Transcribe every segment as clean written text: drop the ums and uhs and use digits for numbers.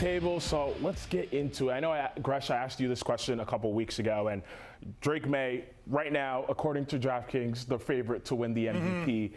Roundtable. So let's get into it. I know, Gresh, I asked you this question a couple weeks ago, and Drake May, right now, according to DraftKings, the favorite to win the MVP.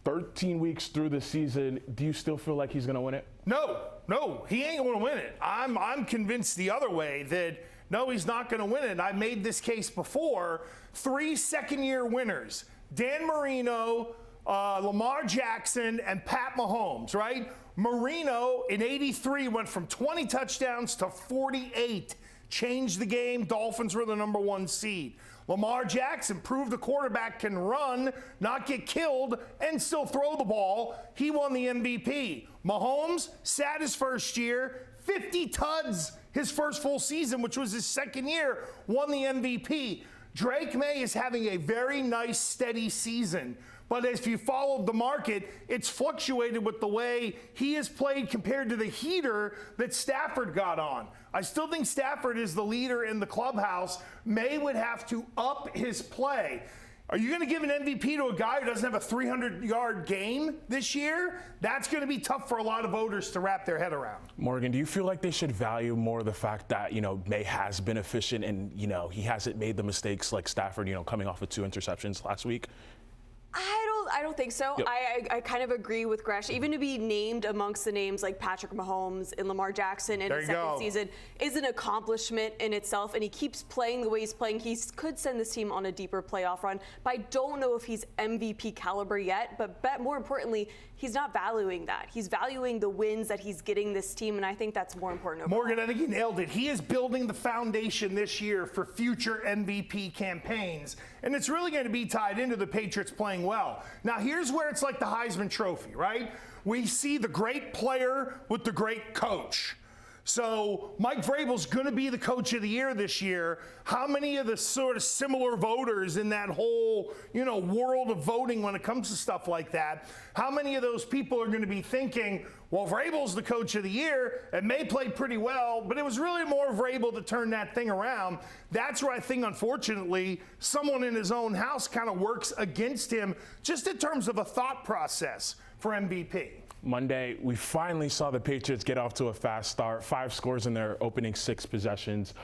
13 weeks through the season, do you still feel like he's going to win it? No, he ain't going to win it. I'm convinced the other way that no, he's not going to win it. I made this case before. 3 second-year winners: Dan Marino, Lamar Jackson, and Pat Mahomes, right? Marino in '83 went from 20 touchdowns to 48. Changed the game. Dolphins were the #1 seed. Lamar Jackson proved the quarterback can run, not get killed, and still throw the ball. He won the MVP. Mahomes sat his first year, 50 tuds his first full season, which was his second year, won the MVP. Drake May is having a very nice, steady season. But if you followed the market, it's fluctuated with the way he has played compared to the heater that Stafford got on. I still think Stafford is the leader in the clubhouse. May would have to up his play. Are you going to give an MVP to a guy who doesn't have a 300-yard game this year? That's going to be tough for a lot of voters to wrap their head around. Morgan, do you feel like they should value more the fact that, May has been efficient and, he hasn't made the mistakes like Stafford, coming off of 2 interceptions last week? I don't think so. Yep. I kind of agree with Gresh. Even to be named amongst the names like Patrick Mahomes and Lamar Jackson in his second season is an accomplishment in itself, and he keeps playing the way he's playing. He could send this team on a deeper playoff run, but I don't know if he's MVP caliber yet. But more importantly, he's not valuing that. He's valuing the wins that he's getting this team, and I think that's more important. Overall. Morgan, I think you nailed it. He is building the foundation this year for future MVP campaigns, and it's really going to be tied into the Patriots playing well. Now, here's where it's like the Heisman Trophy, right? We see the great player with the great coach. So Mike Vrabel's going to be the coach of the year this year. How many of the sort of similar voters in that whole, world of voting when it comes to stuff like that, how many of those people are going to be thinking, well, Vrabel's the coach of the year, and May played pretty well, but it was really more Vrabel to turn that thing around. That's where I think, unfortunately, someone in his own house kind of works against him just in terms of a thought process for MVP. Monday, we finally saw the Patriots get off to a fast start. 5 scores in their opening 6 possessions.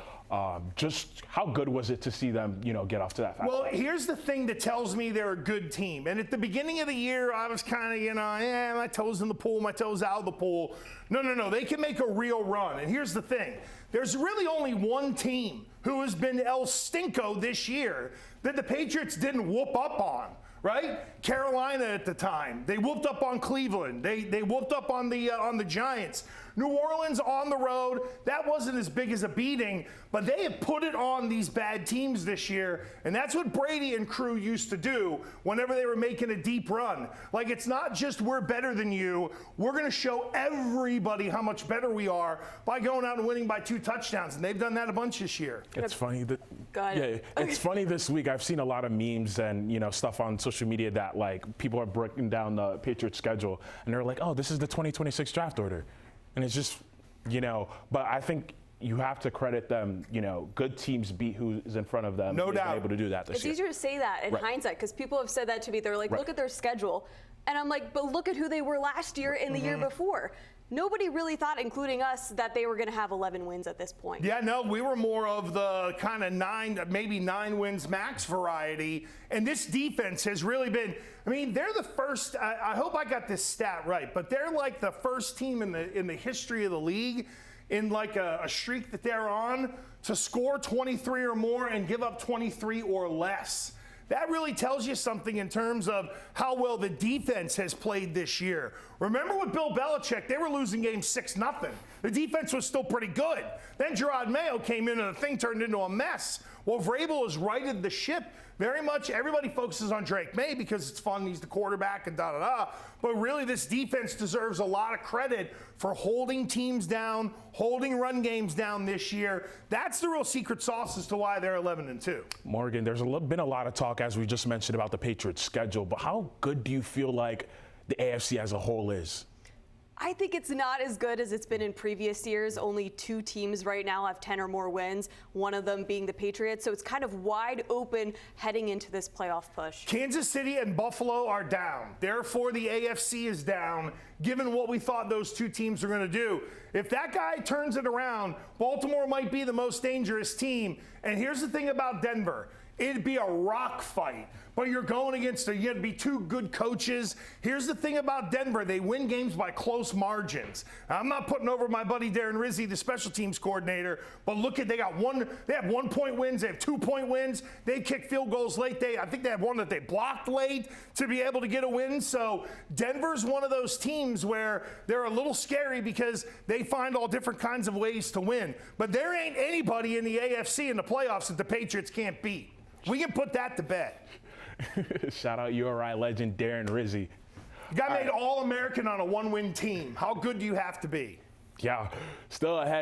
Just how good was it to see them, get off to that fast start? Here's the thing that tells me they're a good team. And at the beginning of the year, I was kind of, my toes in the pool, my toes out of the pool. No. They can make a real run. And here's the thing. There's really only one team who has been El Stinko this year that the Patriots didn't whoop up on. Right? Carolina at the time. They whooped up on Cleveland. They whooped up on the Giants. New Orleans on the road, that wasn't as big as a beating, but they have put it on these bad teams this year, and that's what Brady and crew used to do whenever they were making a deep run. Like, it's not just we're better than you, we're going to show everybody how much better we are by going out and winning by 2 touchdowns, and they've done that a bunch this year. It's funny that it's funny this week. I've seen a lot of memes and stuff on social media that like people are breaking down the Patriots schedule, and they're like, oh, this is the 2026 draft order. And it's just, but I think you have to credit them, good teams beat who's in front of them. No doubt. Able to do that this year. It's easier to say that in hindsight because people have said that to me. They're like, look at their schedule. And I'm like, but look at who they were last year and the year before. Nobody really thought, including us, that they were going to have 11 wins at this point. Yeah, no, we were more of the kind of 9 wins max variety. And this defense has really been, they're the first, I hope I got this stat right, but they're like the first team in the history of the league in like a streak that they're on to score 23 or more and give up 23 or less. That really tells you something in terms of how well the defense has played this year. Remember with Bill Belichick, they were losing games 6-0. The defense was still pretty good. Then Gerard Mayo came in and the thing turned into a mess. Well, Vrabel has righted the ship very much. Everybody focuses on Drake May because it's fun, he's the quarterback and da-da-da. But really, this defense deserves a lot of credit for holding teams down, holding run games down this year. That's the real secret sauce as to why they're 11-2. Morgan, there's been a lot of talk, as we just mentioned, about the Patriots' schedule. But how good do you feel like the AFC as a whole is? I think it's not as good as it's been in previous years. Only 2 teams right now have 10 or more wins, one of them being the Patriots. So it's kind of wide open heading into this playoff push. Kansas City and Buffalo are down. Therefore, the AFC is down, given what we thought those 2 teams were going to do. If that guy turns it around, Baltimore might be the most dangerous team. And here's the thing about Denver. It'd be a rock fight, but you're going against you got to be 2 good coaches. Here's the thing about Denver. They win games by close margins. I'm not putting over my buddy Darren Rizzi, the special teams coordinator, but look at, they have 1-point wins. They have 2-point wins. They kick field goals late. I think they have one that they blocked late to be able to get a win. So Denver's one of those teams where they're a little scary because they find all different kinds of ways to win. But there ain't anybody in the AFC in the playoffs that the Patriots can't beat. We can put that to bed. Shout out URI legend Darren Rizzi. Guy made All-American on a 1-win team. How good do you have to be? Yeah, still ahead.